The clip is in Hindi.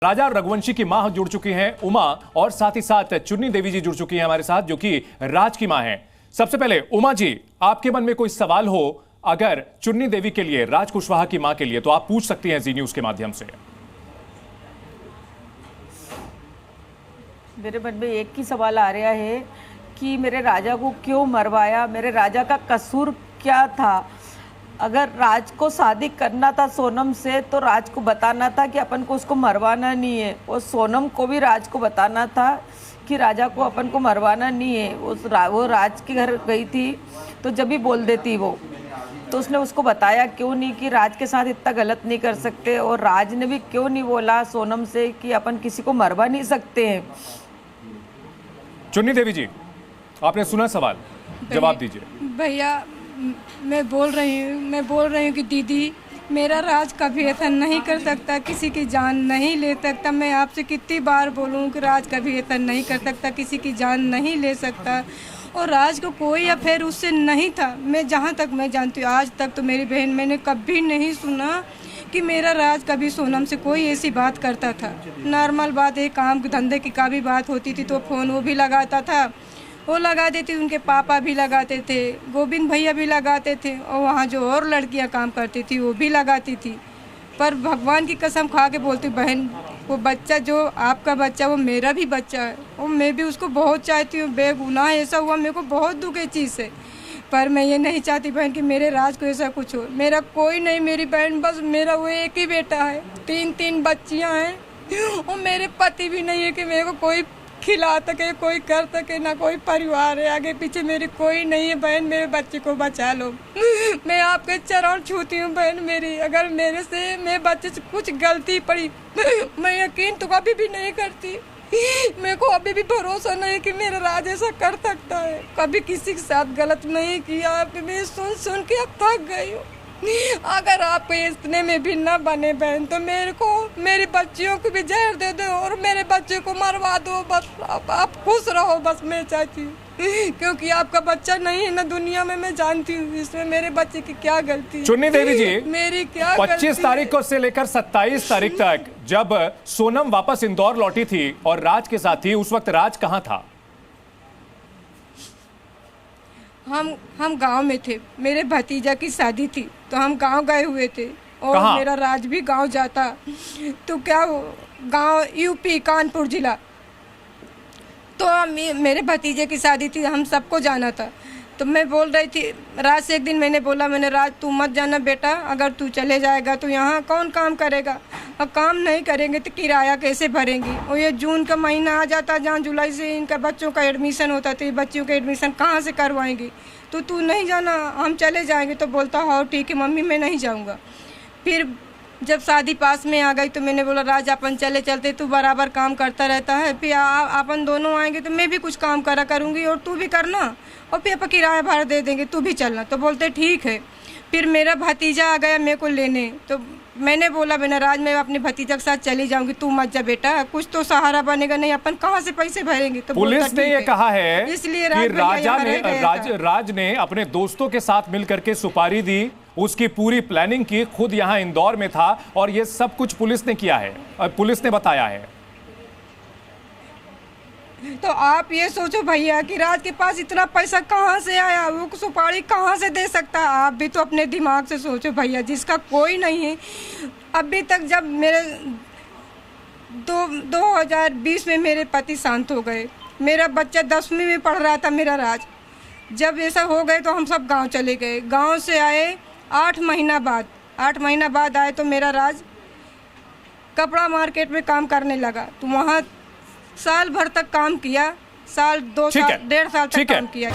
राजा रघुवंशी की मां जुड़ चुकी हैं उमा, और साथ ही साथ चुन्नी देवी जी जुड़ चुकी हैं हमारे साथ, जो कि राज की मां हैं। सबसे पहले उमा जी, आपके मन में कोई सवाल हो अगर चुन्नी देवी के लिए, राज कुशवाहा की मां के लिए, तो आप पूछ सकती हैं जी न्यूज के माध्यम से। मेरे मन में एक ही सवाल आ रहा है कि मेरे राजा को क्यों मरवाया, मेरे राजा का कसूर क्या था। अगर राज को शादी करना था सोनम से तो राज को बताना था कि अपन को उसको मरवाना नहीं है, और सोनम को भी राज को बताना था कि राजा को अपन को मरवाना नहीं है। वो राज के घर गई थी तो जब भी बोल देती वो, तो उसने उसको बताया क्यों नहीं कि राज के साथ इतना गलत नहीं कर सकते, और राज ने भी क्यों नहीं बोला सोनम से कि अपन किसी को मरवा नहीं सकते हैं। चुन्नी देवी जी, आपने सुना सवाल, जवाब दीजिए। भैया मैं बोल रही हूँ कि दीदी, मेरा राज कभी ऐसा नहीं कर सकता, किसी की जान नहीं ले सकता। मैं आपसे कितनी बार बोलूँ कि राज कभी ऐसा नहीं कर सकता, किसी की जान नहीं ले सकता। और राज को कोई अफेयर उससे नहीं था। मैं जहाँ तक मैं जानती हूँ, आज तक तो मेरी बहन, मैंने कभी नहीं सुना कि मेरा राज कभी सोनम से कोई ऐसी बात करता था। नॉर्मल बात, एक काम धंधे की का भी बात होती थी तो फ़ोन वो भी लगाता था, वो लगा देती, उनके पापा भी लगाते थे, गोविंद भैया भी लगाते थे, और वहाँ जो और लड़कियाँ काम करती थी वो भी लगाती थी। पर भगवान की कसम खा के बोलती बहन, वो बच्चा जो आपका बच्चा वो मेरा भी बच्चा है, और मैं भी उसको बहुत चाहती हूँ। बेगुनाह ऐसा हुआ, मेरे को बहुत दुख है चीज़ से, पर मैं ये नहीं चाहती बहन कि मेरे राज को ऐसा कुछ हो। मेरा कोई नहीं, मेरी बहन बस, मेरा वो एक ही बेटा है, तीन बच्चियाँ हैं, और मेरे पति भी नहीं है कि मेरे को कोई खिला सके, कोई कर सके, ना कोई परिवार है, आगे पीछे मेरी कोई नहीं है। बहन मेरे बच्चे को बचा लो, मैं आपके चरण छूती हूँ बहन मेरी। अगर मेरे से मेरे बच्चे से कुछ गलती पड़ी, मैं यकीन तो कभी भी नहीं करती। मेरे को अभी भी भरोसा नहीं कि मेरा राज ऐसा कर सकता है। कभी किसी के साथ गलत नहीं किया, मैं सुन के अब थक गई हूँ। अगर आप इतने में भी न बने बहन, तो मेरे को, मेरी बच्चियों को भी जहर दे दो और मेरे बच्चे को मरवा दो, बस आप खुश रहो, बस मैं चाहती हूँ। क्योंकि आपका बच्चा नहीं है ना दुनिया में, मैं जानती हूँ इसमें मेरे बच्चे की क्या गलती है। चुन्नी देवी जी, मेरी क्या 25 तारीख को से लेकर 27 तारीख तक जब सोनम वापस इंदौर लौटी थी और राज के साथ थी, उस वक्त राज कहाँ था? हम गांव में थे, मेरे भतीजा की शादी थी तो हम गांव गए हुए थे, और कहाँ? मेरा राज भी गांव जाता। तो क्या गांव यूपी कानपुर जिला, तो मेरे भतीजे की शादी थी, हम सबको जाना था। तो मैं बोल रही थी राज से, एक दिन मैंने बोला, मैंने राज तू मत जाना बेटा, अगर तू चले जाएगा तो यहाँ कौन काम करेगा, और काम नहीं करेंगे तो किराया कैसे भरेंगी। और ये जून का महीना आ जाता, जहाँ जुलाई से इनका बच्चों का एडमिशन होता, तो ये बच्चों का एडमिशन कहाँ से करवाएंगी, तो तू नहीं जाना, हम चले जाएंगे। तो बोलता हाँ ठीक है मम्मी, मैं नहीं जाऊँगा। फिर जब शादी पास में आ गई तो मैंने बोला राज अपन चलते, तू बराबर काम करता रहता है, फिर अपन दोनों आएंगे तो मैं भी कुछ काम करा करूँगी और तू भी करना, और फिर अपन किराया भाड़ा दे देंगे, तू भी चलना। तो बोलते ठीक है। फिर मेरा भतीजा आ गया मेरे को लेने, तो मैंने बोला बिना राज, मैं अपने भतीजा के साथ चली जाऊंगी, तू मत जा बेटा, कुछ तो सहारा बनेगा, नहीं अपन कहाँ से पैसे भरेंगे। तो पुलिस ने ये कहा है इसलिए कि राज ने अपने दोस्तों के साथ मिलकर के सुपारी दी, उसकी पूरी प्लानिंग की, खुद यहां इंदौर में था, और ये सब कुछ पुलिस ने किया है, पुलिस ने बताया है। तो आप ये सोचो भैया कि राज के पास इतना पैसा कहाँ से आया, वो सुपारी कहाँ से दे सकता है। आप भी तो अपने दिमाग से सोचो भैया, जिसका कोई नहीं है। अभी तक जब मेरे 2020 में मेरे पति शांत हो गए, मेरा बच्चा 10वीं में पढ़ रहा था मेरा राज, जब ऐसा हो गए तो हम सब गांव चले गए। गांव से आए 8 महीना बाद आए तो मेरा राज कपड़ा मार्केट में काम करने लगा, तो वहाँ साल भर तक काम किया, साल 2 साल 1.5 साल तक काम किया।